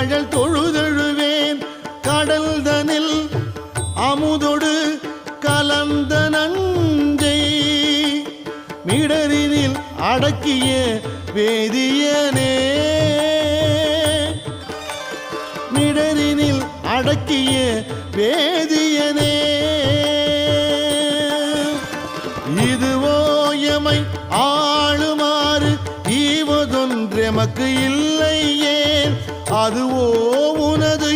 கழல் தொழுதழுவேன் கடல்தனில் அமுதொடு கலந்த நஞ்சை மிடரினில் அடக்கிய வேதியனே மிடரினில் அடக்கிய வேதியனே இதுவோ எமை ஆளுமாறு ஈவதொன்றெமக்கு இல்லை ஏன் அதுவோ உனது